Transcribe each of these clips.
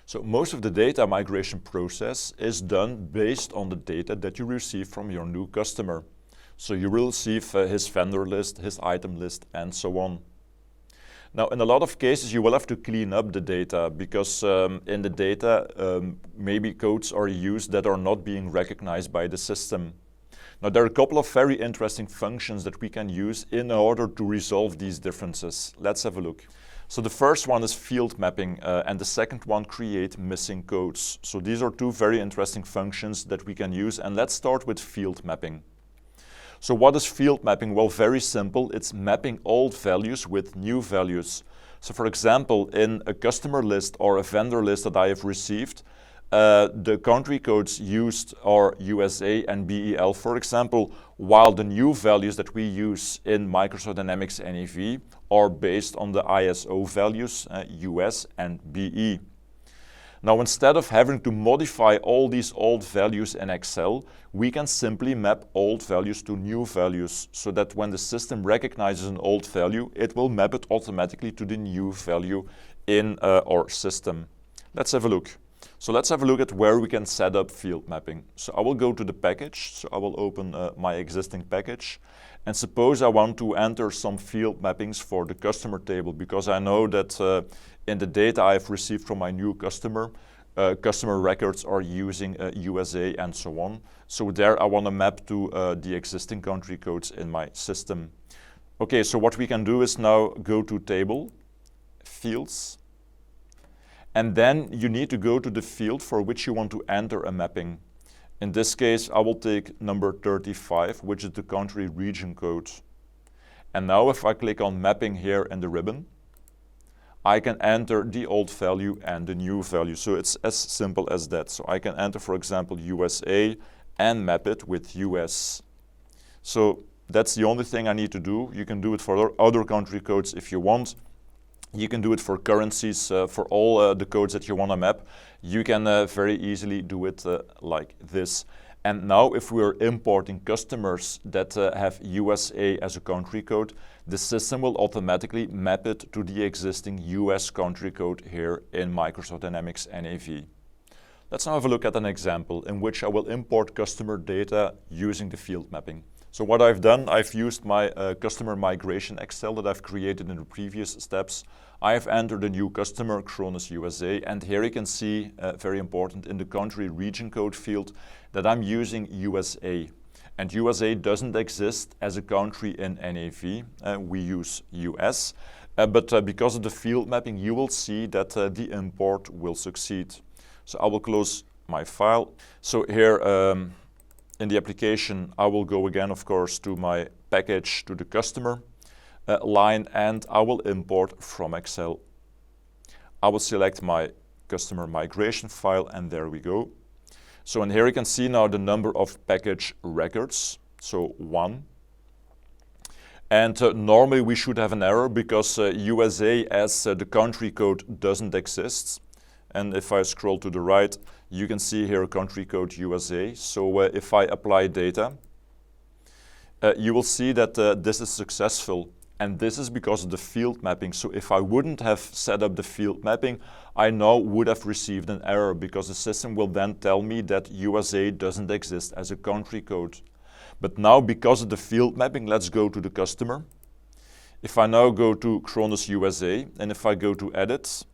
So most of the data migration process is done based on the data that you receive from your new customer. So you will receive his vendor list, his item list, and so on. Now, in a lot of cases, you will have to clean up the data because in the data, maybe codes are used that are not being recognized by the system. Now, there are a couple of very interesting functions that we can use in order to resolve these differences. Let's have a look. So the first one is field mapping, and the second one, create missing codes. So these are two very interesting functions that we can use, and let's start with field mapping. So what is field mapping? Well, very simple. It's mapping old values with new values. So for example, in a customer list or a vendor list that I have received, the country codes used are USA and BEL, for example, while the new values that we use in Microsoft Dynamics NAV are based on the ISO values, US and BE. Now, instead of having to modify all these old values in Excel, we can simply map old values to new values so that when the system recognizes an old value, it will map it automatically to the new value in our system. Let's have a look. So let's have a look at where we can set up field mapping. So I will go to the package. So I will open my existing package. And suppose I want to enter some field mappings for the customer table because I know that in the data I've received from my new customer, customer records are using USA and so on. So there I want to map to the existing country codes in my system. Okay, so what we can do is now go to Table, Fields, and then you need to go to the field for which you want to enter a mapping. In this case, I will take number 35, which is the country region code. And now if I click on mapping here in the ribbon, I can enter the old value and the new value. So it's as simple as that. So I can enter, for example, USA and map it with US. So that's the only thing I need to do. You can do it for other country codes if you want. You can do it for currencies, for all the codes that you want to map. You can very easily do it like this. And now if we're importing customers that have USA as a country code, the system will automatically map it to the existing US country code here in Microsoft Dynamics NAV. Let's now have a look at an example in which I will import customer data using the field mapping. So what I've done, I've used my customer migration Excel that I've created in the previous steps. I've entered a new customer, Kronos USA, and here you can see, very important, in the country region code field that I'm using USA. And USA doesn't exist as a country in NAV. We use US. But because of the field mapping, you will see that the import will succeed. So I will close my file. So here, in the application, I will go again, of course, to my package, to the customer line, and I will import from Excel. I will select my customer migration file, and there we go. So in here you can see now the number of package records, so 1. And normally we should have an error because USA as the country code doesn't exist. And if I scroll to the right, you can see here country code USA. So if I apply data, you will see that this is successful. And this is because of the field mapping. So if I wouldn't have set up the field mapping, I now would have received an error because the system will then tell me that USA doesn't exist as a country code. But now because of the field mapping, let's go to the customer. If I now go to Kronos USA, and if I go to Edit,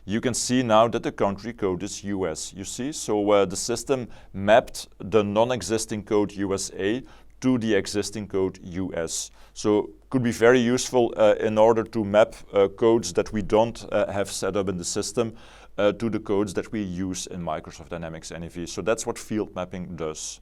you can see now that the country code is US, you see? So the system mapped the non-existing code USA to the existing code US. So could be very useful in order to map codes that we don't have set up in the system to the codes that we use in Microsoft Dynamics NAV. So that's what field mapping does.